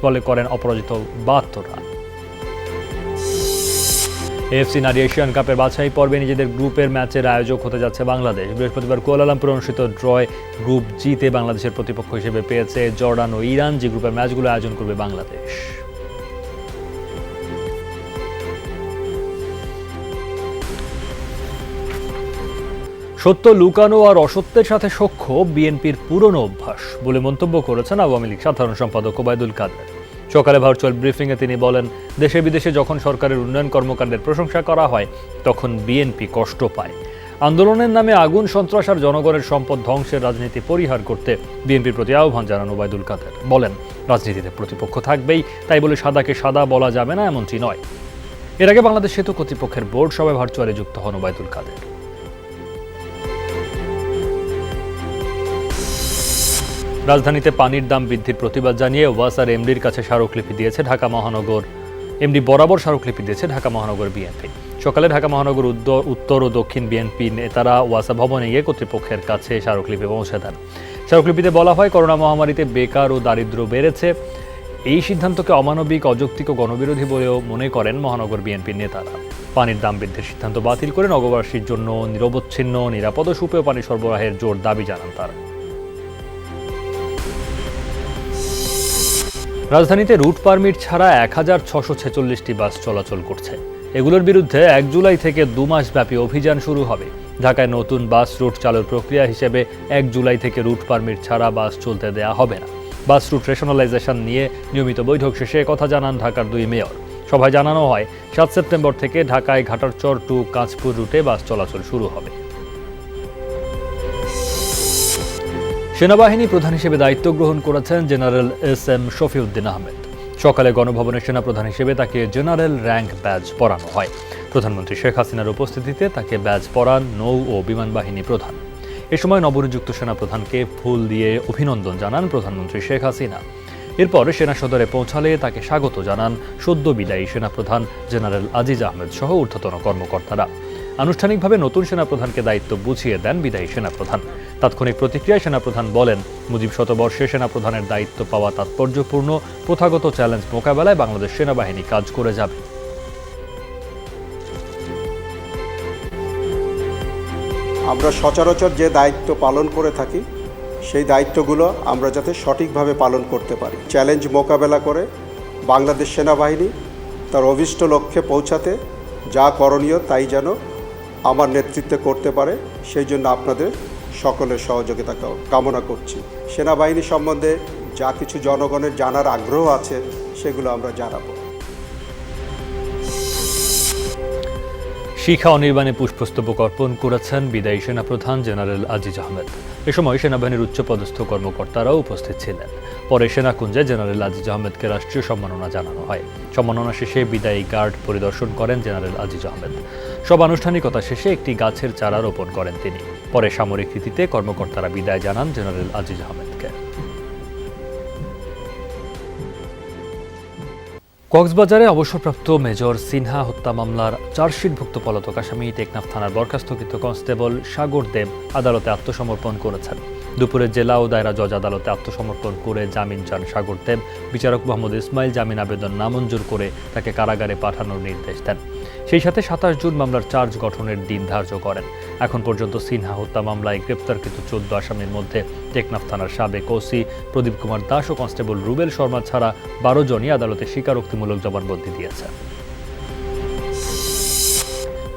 বলে করেন অপরাজিত 72 রান। এএফসি নারী এশিয়ান কাপের বাছাই পর্বে নিজেদের গ্রুপের ম্যাচের আয়োজক হতে যাচ্ছে বাংলাদেশ। বৃহস্পতিবার কুয়ালালামপুরে অনুষ্ঠিত ড্রয় গ্রুপ জিতে বাংলাদেশের প্রতিপক্ষ হিসেবে পেয়েছে জর্ডান ও ইরান, যে গ্রুপের ম্যাচগুলো আয়োজন করবে বাংলাদেশ। সত্য লুকানো আর অসত্যের সাথে সখ্য বিএনপির পুরনো অভ্যাস বলে মন্তব্য করেছেন আওয়ামী লীগ সাধারণ সম্পাদক ওবায়দুল কাদের। সকালে ভার্চুয়াল ব্রিফিংয়ে তিনি বলেন, দেশে বিদেশে যখন সরকারের উন্নয়ন কর্মকাণ্ডের প্রশংসা করা হয় তখন বিএনপি কষ্ট পায়। আন্দোলনের নামে আগুন সন্ত্রাস আর জনগণের সম্পদ ধ্বংসের রাজনীতি পরিহার করতে বিএনপির প্রতি আহ্বান জানান ওবায়দুল কাদের। বলেন, রাজনীতিতে প্রতিপক্ষ থাকবেই, তাই বলে সাদাকে সাদা বলা যাবে না এমনটি নয়। এর আগে বাংলাদেশ সেতু কর্তৃপক্ষের বোর্ড সভায় ভার্চুয়ালে যুক্ত হন ওবায়দুল কাদের। রাজধানীতে পানির দাম বৃদ্ধির প্রতিবাদ জানিয়ে ওয়াসার এমডির কাছে স্মারকলিপি দিয়েছে ঢাকা মহানগর এমডি বরাবর স্মারকলিপি দিয়েছে ঢাকা মহানগর বিএনপি। সকালে ঢাকা মহানগর উত্তর ও দক্ষিণ বিএনপি নেতারা ওয়াসা ভবনে গিয়ে কর্তৃপক্ষের কাছে স্মারকলিপি পৌঁছে দেন। স্মারকলিপিতে বলা হয়, করোনা মহামারীতে বেকার ও দারিদ্র্য বেড়েছে। এই সিদ্ধান্তকে অমানবিক, অযৌক্তিক ও গণবিরোধী বলেও মনে করেন মহানগর বিএনপির নেতারা। পানির দাম বৃদ্ধির সিদ্ধান্ত বাতিল করে নগরবাসীর জন্য নিরবচ্ছিন্ন, নিরাপদ ও সুপেয় পানি সরবরাহের জোর দাবি জানান তারা। রাজধানীতে রুট পারমিট ছাড়া 1646টি বাস চলাচল করছে। এগুলোর বিরুদ্ধে 1 জুলাই থেকে 2 মাস ব্যাপী অভিযান শুরু হবে। ঢাকায় নতুন বাস রুট চালুর প্রক্রিয়া হিসেবে 1 জুলাই থেকে রুট পারমিট ছাড়া বাস চলতে দেয়া হবে না। বাস রুট রেশনালাইজেশন নিয়ে নিয়মিত বৈঠক শেষে কথা জানান ঢাকার 2 মেয়র। সভায় জানানো হয়, 7 সেপ্টেম্বর থেকে ঢাকায় ঘাটারচর টু কাঁচপুর রুটে বাস চলাচল শুরু হবে। সেনাবাহিনী প্রধান হিসেবে দায়িত্ব গ্রহণ করেছেন জেনারেল এস.এম. শফিউদ্দিন আহমেদ। সকালে গণভবনে সেনাপ্রধান হিসেবে তাকে জেনারেল র্যাঙ্ক ব্যাজ পরানো হয়। প্রধানমন্ত্রী শেখ হাসিনার উপস্থিতিতে তাকে ব্যাজ পরান নৌ ও বিমান বাহিনী প্রধান। এ সময় নবনিযুক্ত সেনাপ্রধানকে ফুল দিয়ে অভিনন্দন জানান প্রধানমন্ত্রী শেখ হাসিনা। এরপর সেনা সদরে পৌঁছালে তাকে স্বাগত জানান সদ্য বিদায়ী সেনাপ্রধান জেনারেল আজিজ আহমেদ সহ ঊর্ধ্বতন কর্মকর্তারা। আনুষ্ঠানিকভাবে নতুন সেনাপ্রধানকে দায়িত্ব বুঝিয়ে দেন বিদায়ী সেনাপ্রধান। তাৎক্ষণিক প্রতিক্রিয়ায় সেনাপ্রধান বলেন, মুজিব শতবর্ষে সেনাপ্রধানের দায়িত্ব পাওয়া তাৎপর্যপূর্ণ। প্রথাগত চ্যালেঞ্জ মোকাবেলায় বাংলাদেশ সেনাবাহিনী কাজ করে যাবে। আমরা সচরাচর যে দায়িত্ব পালন করে থাকি সেই দায়িত্বগুলো আমরা যাতে সঠিকভাবে পালন করতে পারি। চ্যালেঞ্জ মোকাবেলা করে বাংলাদেশ সেনাবাহিনী তার অভীষ্ট লক্ষ্যে পৌঁছাতে যা করণীয় তাই যেন আমার নেতৃত্বে করতে পারে, সেই জন্য আপনাদের সকলের সহযোগিতা কামনা করছি। সেনাবাহিনী সম্বন্ধে যা কিছু জনগণের জানার আগ্রহ আছে সেগুলো আমরা জানাবো। শিখা অনির্বাণে পুষ্পস্তবক অর্পণ করেছেন বিদায়ী সেনাপ্রধান জেনারেল আজিজ আহমেদ। এ সময় সেনাবাহিনীর উচ্চপদস্থ কর্মকর্তারাও উপস্থিত ছিলেন। পরে সেনাকুঞ্জে জেনারেল আজিজ আহমেদকে রাষ্ট্রীয় সম্মাননা জানানো হয়। সম্মাননা শেষে বিদায়ী গার্ড পরিদর্শন করেন জেনারেল আজিজ আহমেদ। সব আনুষ্ঠানিকতা শেষে একটি গাছের চারা রোপণ করেন তিনি। পরে সামরিক রীতিতে কর্মকর্তারা বিদায় জানান জেনারেল আজিজ আহমেদকে। কক্সবাজারে অবসরপ্রাপ্ত মেজর সিনহা হত্যা মামলার চার্জশিটভুক্ত পলাতক আসামি টেকনাফ থানার বরখাস্তকৃত কনস্টেবল সাগর দেব আদালতে আত্মসমর্পণ করেছেন। দুপুরে জেলা ও দায়রা জজ আদালতে আত্মসমর্পণ করে জামিন চান সাগর দেব। বিচারক মোহাম্মদ ইসমাইল জামিন আবেদন নামঞ্জুর করে তাকে কারাগারে পাঠানোর নির্দেশ দেন। সেই সাথে 27 জুন মামলার চার্জ গঠনের দিন ধার্য করেন। এখন পর্যন্ত সিনহা হত্যা মামলায় গ্রেপ্তারকৃত 14 আসামির মধ্যে টেকনাফ থানার সাবেক ওসি প্রদীপ কুমার দাস ও কনস্টেবল রুবেল শর্মা ছাড়া 12 জনই আদালতে স্বীকারোক্তিমূলক জবানবন্দি দিয়েছে।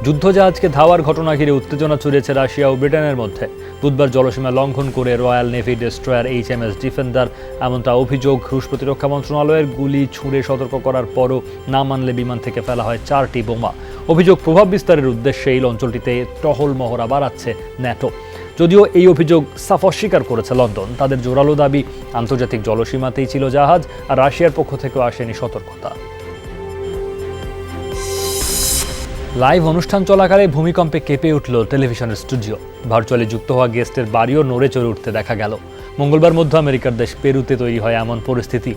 যুদ্ধজাহাজকে ধাওয়ার ঘটনা ঘিরে উত্তেজনা ছড়িয়েছে রাশিয়া ও ব্রিটেনের মধ্যে। বুধবার জলসীমা লঙ্ঘন করে royal navy destroyer HMS defender এমনটা অভিযোগ। রুশ প্রতিরক্ষা মন্ত্রণালয়ের গুলি ছুঁড়ে সতর্ক করার পরও না মানলে বিমান থেকে ফেলা হয় 4টি বোমা। অভিযোগ, প্রভাব বিস্তারের উদ্দেশ্যে এই অঞ্চলটিতে টহল মহড়া বাড়াচ্ছে ন্যাটো। যদিও এই অভিযোগ সাফ অস্বীকার করেছে লন্ডন। তাদের জোরালো দাবি, আন্তর্জাতিক জলসীমাতেই ছিল জাহাজ, আর রাশিয়ার পক্ষ থেকেও আসেনি সতর্কতা। লাইভ অনুষ্ঠান চলাকালে ভূমিকম্পে কেঁপে উঠল টেলিভিশনের স্টুডিও। ভার্চুয়ালি যুক্ত হওয়া গেস্টের বাড়িও নড়ে চড়ে উঠতে দেখা গেল। মঙ্গলবার মধ্য আমেরিকার দেশ পেরুতে তৈরি হয় এমন পরিস্থিতি।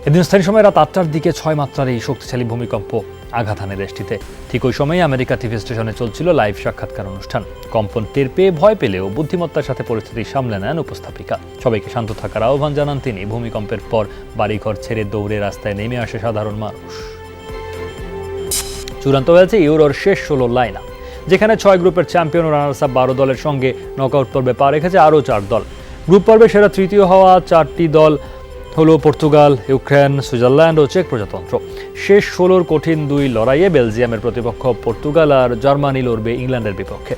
এদিন স্থানীয় সময় রাত 8টার দিকে 6 মাত্রার এই শক্তিশালী ভূমিকম্প আঘাত হানে দেশটিতে। ঠিক ওই সময় আমেরিকা টিভি স্টেশনে চলছিল লাইভ সাক্ষাৎকার অনুষ্ঠান। কম্পন টের পেয়ে ভয় পেলেও বুদ্ধিমত্তার সাথে পরিস্থিতি সামলে নেন উপস্থাপিকা। সবাইকে শান্ত থাকার আহ্বান জানান তিনি। ভূমিকম্পের পর বাড়িঘর ছেড়ে দৌড়ে রাস্তায় নেমে আসে সাধারণ মানুষ। চূড়ান্ত হয়েছে ইউরোর শেষ 16 লাইন আপ, যেখানে 6 গ্রুপের চ্যাম্পিয়ন ও রানার্স আপ 12 দলের সঙ্গে নকআউট পর্বে পা রেখেছে আরও 4 দল। গ্রুপ পর্বে সেরা তৃতীয় হওয়া 4টি দল হলো পর্তুগাল, ইউক্রেন, সুইজারল্যান্ড ও চেক প্রজাতন্ত্র। শেষ 16র কঠিন 2 লড়াইয়ে বেলজিয়ামের প্রতিপক্ষ পর্তুগাল আর জার্মানি লড়বে ইংল্যান্ডের বিপক্ষে।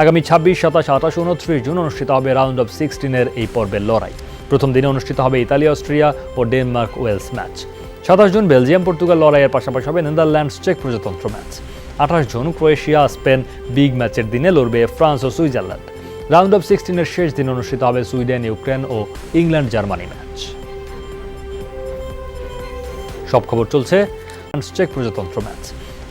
আগামী 26, 27, 28, 29 জুন অনুষ্ঠিত হবে রাউন্ড অফ 16-এর এই পর্বের লড়াই। প্রথম দিনে অনুষ্ঠিত হবে ইতালি, অস্ট্রিয়া ও Denmark Wales match. 27 June Belgium Portugal লড়াইয়ের পাশাপাশি হবে নেদারল্যান্ডস চেক প্রজাতন্ত্র match. 28 June Croatia Spain big ম্যাচের দিনে লড়বে ফ্রান্স ও সুইজারল্যান্ড। রাউন্ড অফ 16-এর শেষ দিন অনুষ্ঠিত হবে সুইডেন, ইউক্রেন ও ইংল্যান্ড জার্মানি ম্যাচ। সব খবর চলছে চেক প্রজাতন্ত্র match.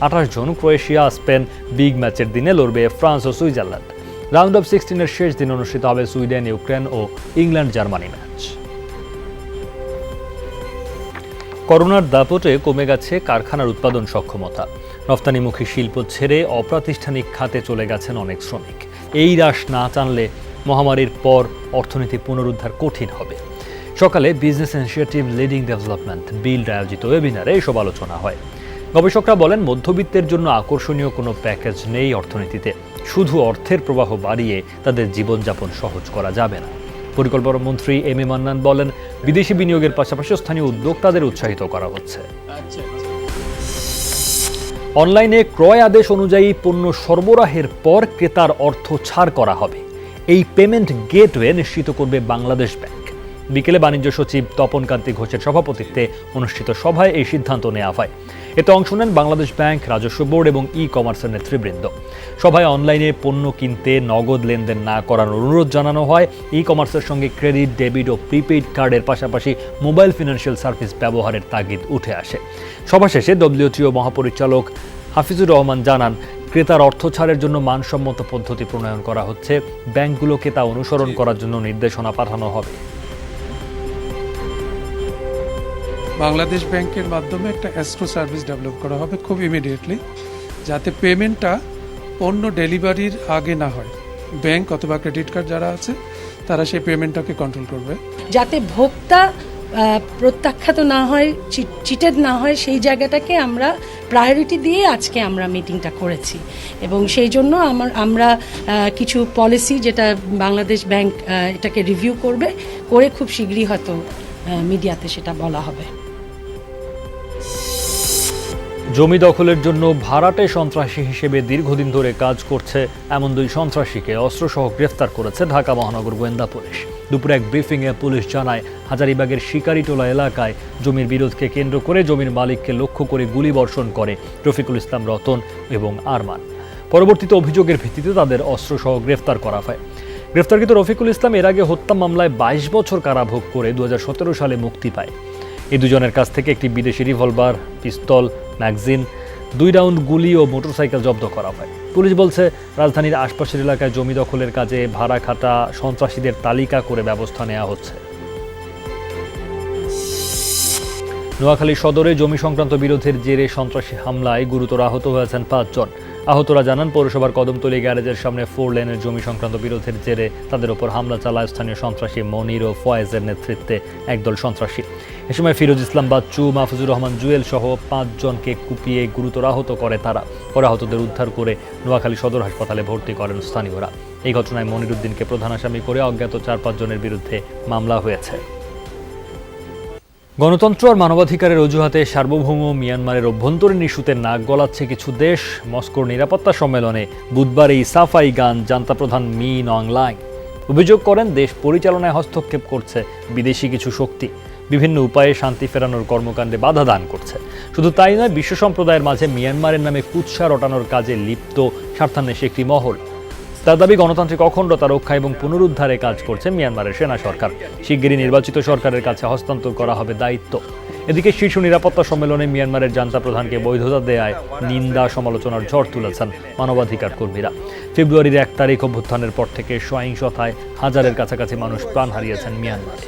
28 June Croatia Spain big ম্যাচের দিনে লড়বে ফ্রান্স ও সুইজারল্যান্ড। রাউন্ড অফ 16-এর শেষ দিন অনুষ্ঠিত হবে সুইডেন, ইউক্রেন ও ইংল্যান্ড জার্মানি ম্যাচ। করোনার দাপটে কমে গেছে কারখানার উৎপাদন সক্ষমতা। রফতানিমুখী শিল্প ছেড়ে অপ্রাতিষ্ঠানিক খাতে চলে গেছেন অনেক শ্রমিক। এই হ্রাস না টানলে মহামারীর পর অর্থনীতি পুনরুদ্ধার কঠিন হবে। সকালে business initiative leading development build আয়োজিত ওয়েবিনারে এসব আলোচনা হয়। গবেষকরা বলেন, মধ্যবিত্তের জন্য আকর্ষণীয় কোনো প্যাকেজ নেই অর্থনীতিতে। শুধু অর্থের প্রবাহ বাড়িয়ে তাদের জীবনযাপন সহজ করা যাবে না। পরিকল্পনা মন্ত্রী এম এ মান্নান বলেন, বিদেশি বিনিয়োগের পাশাপাশি স্থানীয় উদ্যোক্তাদের উৎসাহিত করা হচ্ছে। অনলাইনে ক্রয় আদেশ অনুযায়ী পণ্য সরবরাহের পর ক্রেতার অর্থ ছাড় করা হবে। এই পেমেন্ট গেটওয়ে নিশ্চিত করবে বাংলাদেশ ব্যাংক। বিকেলে বাণিজ্য সচিব তপন কান্তি ঘোষের সভাপতিত্বে অনুষ্ঠিত সভায় এই সিদ্ধান্ত নেওয়া হয়। এতে অংশ নেন বাংলাদেশ ব্যাংক, রাজস্ব বোর্ড এবং ই কমার্সের নেতৃবৃন্দ। সভায় অনলাইনে পণ্য কিনতে নগদ লেনদেন না করার অনুরোধ জানানো হয়। ই কমার্সের সঙ্গে ক্রেডিট, ডেবিট ও প্রিপেইড কার্ডের পাশাপাশি মোবাইল ফিনান্সিয়াল সার্ভিস ব্যবহারের তাগিদ উঠে আসে। সভা শেষে ডব্লিউটিও মহাপরিচালক হাফিজুর রহমান জানান, ক্রেতার অর্থ ছাড়ের জন্য মানসম্মত পদ্ধতি প্রণয়ন করা হচ্ছে। ব্যাংকগুলোকে তা অনুসরণ করার জন্য নির্দেশনা পাঠানো হবে। বাংলাদেশ ব্যাংকের মাধ্যমে একটা এসক্রো সার্ভিস ডেভেলপ করা হবে খুব ইমিডিয়েটলি, যাতে পেমেন্টটা পণ্য ডেলিভারির আগে না হয়। ব্যাংক অথবা ক্রেডিট কার্ড যারা আছে তারা সেই পেমেন্টটাকে কন্ট্রোল করবে, যাতে ভোক্তা প্রত্যাখ্যাত না হয়, চিটেড না হয়। সেই জায়গাটাকে আমরা প্রায়োরিটি দিয়ে আজকে আমরা মিটিংটা করেছি এবং সেই জন্য আমরা কিছু পলিসি, যেটা বাংলাদেশ ব্যাংক এটাকে রিভিউ করে খুব শীঘ্রই হয়তো মিডিয়াতে সেটা বলা হবে। জমি দখলের জন্য ভাড়াটে সন্ত্রাসী হিসেবে দীর্ঘদিন ধরে কাজ করছে এমন 2 সন্ত্রাসীকে অস্ত্রসহ গ্রেফতার করেছে ঢাকা মহানগর গোয়েন্দা পুলিশ। দুপুরে এক ব্রিফিংয়ে পুলিশ জানায়, হাজারীবাগের শিকারিটোলা এলাকায় জমির বিরোধকে কেন্দ্র করে জমির মালিককে লক্ষ্য করে গুলিবর্ষণ করে রফিকুল ইসলাম রতন এবং আরমান। পরবর্তীতে অভিযোগের ভিত্তিতে তাদের অস্ত্রসহ গ্রেফতার করা হয়। গ্রেফতারকৃত রফিকুল ইসলাম এর আগে হত্যা মামলায় 22 বছর কারাভোগ করে 2017 সালে মুক্তি পায়। এই দুজনের কাছ থেকে একটি বিদেশি রিভলভার, পিস্তল, ম্যাগজিন, 2 রাউন্ড গুলি ও মোটরসাইকেল জব্দ করা হয়। পুলিশ বলছে, রাজধানীর আশপাশের এলাকায় জমি দখলের কাজে ভাড়া খাটা সন্ত্রাসীদের তালিকা করে ব্যবস্থা নেওয়া হচ্ছে। নোয়াখালী সদরে জমি সংক্রান্ত বিরোধের জেরে সন্ত্রাসী হামলায় গুরুতর আহত হয়েছেন 5 জন। আহতরা জানান, পৌরসভার কদমতলী গ্যারেজের সামনে 4 লেনের জমি সংক্রান্ত বিরোধের জেরে তাদের ওপর হামলা চালায় স্থানীয় সন্ত্রাসী মনির ও ফয়েজের নেতৃত্বে একদল সন্ত্রাসী। এ সময় ফিরোজ ইসলাম বাচ্চু, মাহফুজুর রহমান জুয়েল সহ 5 জনকে কুপিয়ে গুরুতর আহত করে তারা। পরে আহতদের উদ্ধার করে নোয়াখালী সদর হাসপাতালে ভর্তি করেন স্থানীয়রা। এই ঘটনায় মনির উদ্দিনকে প্রধান আসামি করে অজ্ঞাত 4-5 জনের বিরুদ্ধে মামলা হয়েছে। গণতন্ত্র আর মানবাধিকারের অজুহাতে সার্বভৌম মিয়ানমারের অভ্যন্তরীণ ইস্যুতে নাক গলাচ্ছে কিছু দেশ। মস্কোর নিরাপত্তা সম্মেলনে বুধবার এই সাফাই গান জান্তা প্রধান মিন অং লাইং অভিযোগ করেন, দেশ পরিচালনায় হস্তক্ষেপ করছে বিদেশি কিছু শক্তি, বিভিন্ন উপায়ে শান্তি ফেরানোর কর্মকাণ্ডে বাধা দান করছে। শুধু তাই নয়, বিশ্ব সম্প্রদায়ের মাঝে মিয়ানমারের নামে কুৎসা রটানোর কাজে লিপ্ত স্বার্থান্বেষী একটি মহল। তার দাবি, গণতান্ত্রিক অখণ্ডতা রক্ষা এবং পুনরুদ্ধারে কাজ করছে মিয়ানমারের সেনা সরকার। শিগগিরই নির্বাচিত সরকারের কাছে হস্তান্তর করা হবে দায়িত্ব। এদিকে শীর্ষ নিরাপত্তা সম্মেলনে মিয়ানমারের জান্তা প্রধানকে বৈধতা দেয়ায় নিন্দা সমালোচনার ঝড় তুলেছেন মানবাধিকার কর্মীরা। ফেব্রুয়ারির 1 তারিখ অভ্যুত্থানের পর থেকে সহিংসতায় হাজারের কাছাকাছি মানুষ প্রাণ হারিয়েছেন মিয়ানমারে।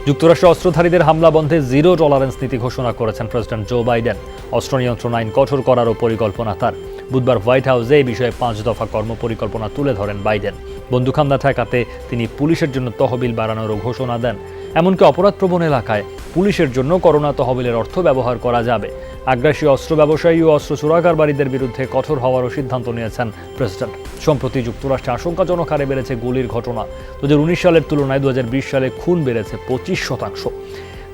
যুক্তরাষ্ট্রে অস্ত্রধারীদের হামলা বন্ধে জিরো টলারেন্স নীতি ঘোষণা করেছেন প্রেসিডেন্ট জো বাইডেন। অস্ত্র নিয়ন্ত্রণ আইন কঠোর করারও পরিকল্পনা তার। বুধবার হোয়াইট হাউসে এই বিষয়ে 5 দফা কর্মপরিকল্পনা তুলে ধরেন বাইডেন। বন্দুক হামলা ঠেকাতে তিনি পুলিশের জন্য তহবিল বাড়ানোরও ঘোষণা দেন। এমনকি অপরাধপ্রবণ এলাকায় পুলিশের জন্য করোনা তহবিলের অর্থ ব্যবহার করা যাবে। আগ্রাসী অস্ত্র ব্যবসায়ী ও অস্ত্র চোরাকারবারীদের বিরুদ্ধে কঠোর হওয়ারও সিদ্ধান্ত নিয়েছেন প্রেসিডেন্ট। সম্প্রতি যুক্তরাষ্ট্রে আশঙ্কাজনক হারে বেড়েছে গুলির ঘটনা। 2019 সালের তুলনায় 2020 সালে খুন বেড়েছে 25%।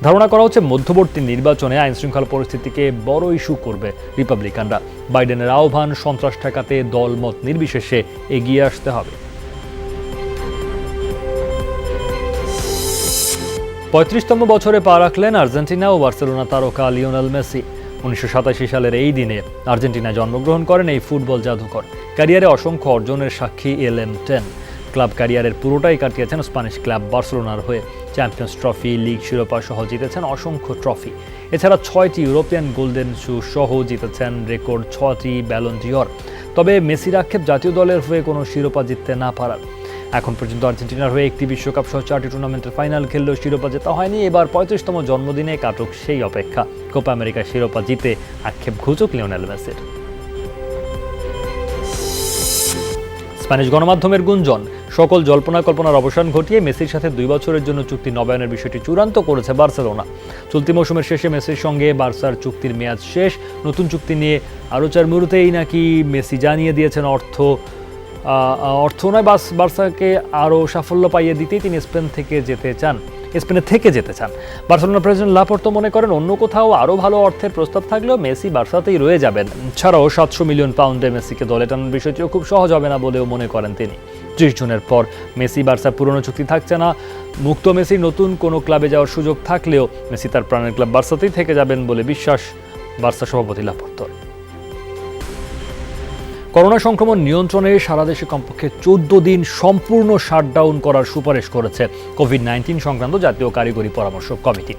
ধারণা করা হচ্ছে মধ্যবর্তী নির্বাচনে আইনশৃঙ্খলা পরিস্থিতিকে বড় ইস্যু করবে রিপাবলিকানরা। বাইডেনের আহ্বান, সন্ত্রাস ঠেকাতে দলমত নির্বিশেষে এগিয়ে আসতে হবে। 35তম বছরে পা রাখলেন আর্জেন্টিনা ও বার্সেলোনা তারকা লিওনেল মেসি। 1987 সালের এই দিনে আর্জেন্টিনায় জন্মগ্রহণ করেন এই ফুটবল জাদুকর। ক্যারিয়ারে অসংখ্য অর্জনের সাক্ষী LM10। ক্লাব ক্যারিয়ারের পুরোটাই কাটিয়েছেন স্প্যানিশ ক্লাব বার্সেলোনার হয়ে। চ্যাম্পিয়ন্স ট্রফি, লিগ শিরোপা সহ জিতেছেন অসংখ্য ট্রফি। এছাড়া 6টি ইউরোপিয়ান গোল্ডেন শু সহ জিতেছেন রেকর্ড 6টি ব্যালন ডিওর। তবে মেসির আক্ষেপ জাতীয় দলের হয়ে কোনো শিরোপা জিততে না পারার। এখন পর্যন্ত আর্জেন্টিনার হয়ে একটি বিশ্বকাপ সহ 4টি টুর্নামেন্টের ফাইনাল খেললেও শিরোপা জেতা হয়নি। এবার 35তম জন্মদিনে কাটুক সেই অপেক্ষা। কোপা আমেরিকার শিরোপা জিতে আক্ষেপ ঘুচুক লিওনেল মেসির। স্প্যানিশ গণমাধ্যমের গুঞ্জন, সকল জল্পনা কল্পনার অবসান ঘটিয়ে মেসির সাথে 2 বছরের জন্য চুক্তি নবায়নের বিষয়টি চূড়ান্ত করেছে বার্সেলোনা। চলতি মৌসুমের শেষে মেসির সঙ্গে বার্সার চুক্তির মেয়াদ শেষ। নতুন চুক্তি নিয়ে আরও 4 মুহূর্তেই নাকি মেসি জানিয়ে দিয়েছেন অর্থ নয়, বার্সাকে আরও সাফল্য পাইয়ে দিতেই তিনি স্পেনে থেকে যেতে চান। বার্সেলোনার প্রেসিডেন্ট লাপোর্তা মনে করেন অন্য কোথাও আরও ভালো অর্থের প্রস্তাব থাকলেও মেসি বার্সাতেই রয়ে যাবেন। ছাড়াও 700 মিলিয়ন পাউন্ডে মেসিকে দলে টানার বিষয়টিও খুব সহজ হবে না বলেও মনে করেন তিনি। 30 জুনের পর মেসি বার্সার পুরনো চুক্তি থাকছে না। মুক্ত মেসির নতুন কোনো ক্লাবে যাওয়ার সুযোগ থাকলেও মেসি তার প্রাণের ক্লাব বার্সাতেই থেকে যাবেন বলে বিশ্বাস বার্সা সভাপতি লাপোর্তার। করোনা সংক্রমণ নিয়ন্ত্রণে সারা দেশে কমপক্ষে 14 দিন সম্পূর্ণ শাটডাউন করার সুপারিশ করেছে কোভিড-19 সংক্রান্ত জাতীয় কারিগরি পরামর্শ কমিটি।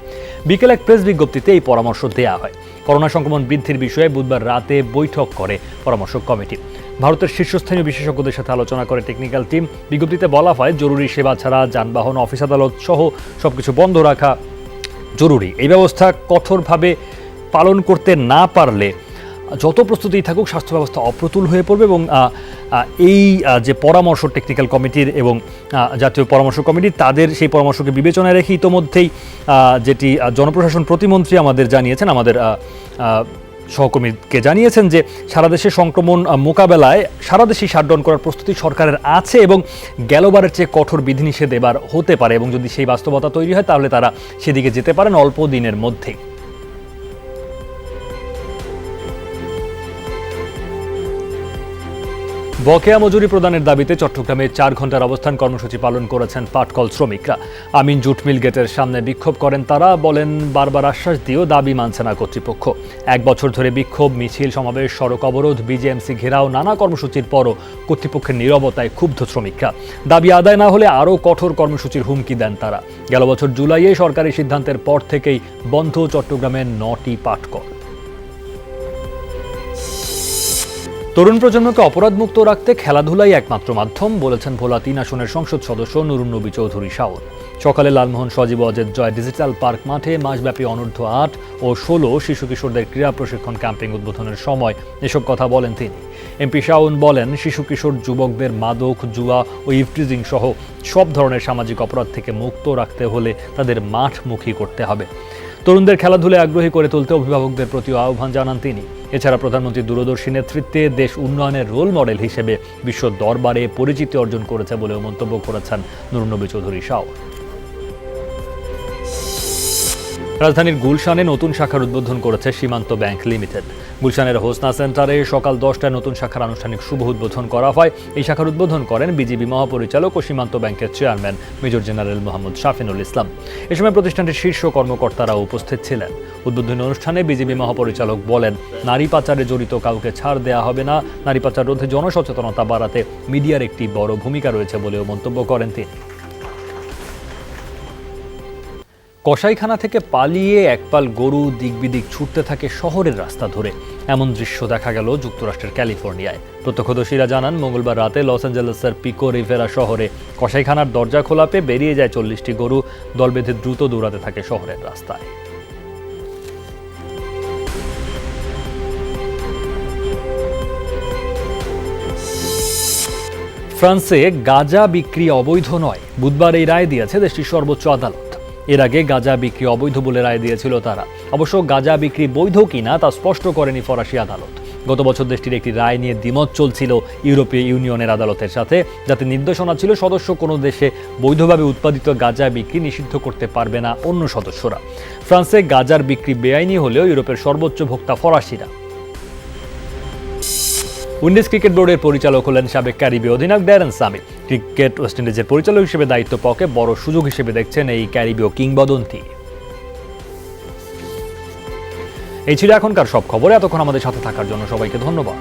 বিকেলে এক প্রেস বিজ্ঞপ্তিতে এই পরামর্শ দেয়া হয়। করোনা সংক্রমণ বৃদ্ধির বিষয়ে বুধবার রাতে বৈঠক করে পরামর্শ কমিটি। ভারতের শীর্ষস্থানীয় বিশেষজ্ঞদের সাথে আলোচনা করে টেকনিক্যাল টিম। বিজ্ঞপ্তিতে বলা হয়, জরুরি সেবা ছাড়া যানবাহন, অফিস আদালত সহ সবকিছু বন্ধ রাখা জরুরি। এই ব্যবস্থা কঠোরভাবে পালন করতে না পারলে যত প্রস্তুতি থাকুক স্বাস্থ্য ব্যবস্থা অপ্রতুল হয়ে পড়বে। এবং এই যে পরামর্শ টেকনিক্যাল কমিটির এবং জাতীয় পরামর্শ কমিটি, তাদের সেই পরামর্শকে বিবেচনায় রেখে ইতোমধ্যেই যেটি জনপ্রশাসন প্রতিমন্ত্রী আমাদের জানিয়েছেন, আমাদের সহকর্মীকে জানিয়েছেন যে সারা দেশে সংক্রমণ মোকাবেলায় সারা দেশেই শাটডাউন করার প্রস্তুতি সরকারের আছে এবং গেলবারের চেয়ে কঠোর বিধিনিষেধ এবার হতে পারে। এবং যদি সেই বাস্তবতা তৈরি হয় তাহলে তারা সেদিকে যেতে পারেন অল্প দিনের মধ্যেই। বকেয়া মজুরি প্রদানের দাবিতে চট্টগ্রামে 4 ঘন্টার অবস্থান কর্মসূচি পালন করেছেন পাটকল শ্রমিকরা। আমিন জুট মিল গেটের সামনে বিক্ষোভ করেন তারা। বলেন, বারবার আশ্বাস দিয়েও দাবি মানছে না কর্তৃপক্ষ। 1 বছর ধরে বিক্ষোভ, মিছিল, সমাবেশ, সড়ক অবরোধ, বিজেএমসি ঘেরাও, নানা কর্মসূচির পরও কর্তৃপক্ষের নীরবতায় ক্ষুব্ধ শ্রমিকরা। দাবি আদায় না হলে আরও কঠোর কর্মসূচির হুমকি দেন তারা। গেল বছর জুলাইয়ে সরকারি সিদ্ধান্তের পর থেকেই বন্ধ চট্টগ্রামের 9টি পাটকল। তরুণ প্রজন্মকে অপরাধমুক্ত রাখতে খেলাধুলাই একমাত্র মাধ্যম বলেছেন ভোলা 3 আসনের সংসদ সদস্য নুরুন নবী চৌধুরী শাওন। সকালে লালমোহন সজীব অজেদ জয় ডিজিটাল পার্ক মাঠে মাসব্যাপী অনূর্ধ্ব 8 ও 16 শিশু কিশোরদের ক্রীড়া প্রশিক্ষণ ক্যাম্পিং উদ্বোধনের সময় এসব কথা বলেন তিনি। এমপি শাওন বলেন, শিশু কিশোর যুবকদের মাদক, জুয়া ও ইভটিজিং সহ সব ধরনের সামাজিক অপরাধ থেকে মুক্ত রাখতে হলে তাদের মাঠমুখী করতে হবে। তরুণদের খেলাধুলায় আগ্রহী করে তুলতে অভিভাবকদের প্রতিও আহ্বান জানান তিনি। এছাড়া প্রধানমন্ত্রীর দূরদর্শী নেতৃত্বে দেশ উন্নয়নের রোল মডেল হিসেবে বিশ্ব দরবারে পরিচিতি অর্জন করেছে বলেও মন্তব্য করেছেন নুরুন নবী চৌধুরী শাওন। রাজধানীর গুলশানে নতুন শাখার উদ্বোধন করেছে সীমান্ত ব্যাংক লিমিটেড। গুলশানের হোসনা সেন্টারে সকাল 10টায় নতুন শাখার আনুষ্ঠানিক শুভ উদ্বোধন করা হয়। এই শাখার উদ্বোধন করেন বিজিবি মহাপরিচালক ও সীমান্ত ব্যাংকের চেয়ারম্যান মেজর জেনারেল মোহাম্মদ শাফিনুল ইসলাম। এ সময় প্রতিষ্ঠানটির শীর্ষ কর্মকর্তারা উপস্থিত ছিলেন। উদ্বোধনী অনুষ্ঠানে বিজিবি মহাপরিচালক বলেন, নারী পাচারে জড়িত কাউকে ছাড় দেওয়া হবে না। নারী পাচার রোধে জনসচেতনতা বাড়াতে মিডিয়ার একটি বড় ভূমিকা রয়েছে বলেও মন্তব্য করেন তিনি। কসাইখানা থেকে পালিয়ে একপাল গরু দিকবিদিক ছুটতে থাকে শহরের রাস্তা ধরে। এমন দৃশ্য দেখা গেল যুক্তরাষ্ট্রের ক্যালিফোর্নিয়ায়। প্রত্যক্ষদর্শীরা জানান, মঙ্গলবার রাতে লস অ্যাঞ্জেলেসের পিকো রিভেরা শহরে কসাইখানার দরজা খোলা পেয়ে বেরিয়ে যায় 40টি গরু। দল বেঁধে দ্রুত দৌড়াতে থাকে শহরের রাস্তায়। ফ্রান্সে গাঁজা বিক্রি অবৈধ নয়, বুধবার এই রায় দিয়েছে দেশটির সর্বোচ্চ আদালত। এর আগে গাঁজা বিক্রি অবৈধ বলে রায় দিয়েছিল তারা। অবশ্য গাঁজা বিক্রি বৈধ কিনা তা স্পষ্ট করেনি ফরাসি আদালত। গত বছর দেশটির একটি রায় নিয়ে দ্বিমত চলছিল ইউরোপীয় ইউনিয়নের আদালতের সাথে, যাতে নির্দেশনা ছিল সদস্য কোনো দেশে বৈধভাবে উৎপাদিত গাঁজা বিক্রি নিষিদ্ধ করতে পারবে না অন্য সদস্যরা। ফ্রান্সে গাঁজার বিক্রি বেআইনি হলেও ইউরোপের সর্বোচ্চ ভোক্তা ফরাসিরা। উইন্ডিজ ক্রিকেট বোর্ডের পরিচালক হলেন সাবেক ক্যারিবীয় অধিনায়ক ড্যারেন সামি। ক্রিকেট ওয়েস্ট ইন্ডিজের পরিচালক হিসেবে দায়িত্ব পাওয়াকে বড় সুযোগ হিসেবে দেখছেন এই ক্যারিবীয় কিংবদন্তি। এই ছিল এখনকার সব খবর। এতক্ষণ আমাদের সাথে থাকার জন্য সবাইকে ধন্যবাদ।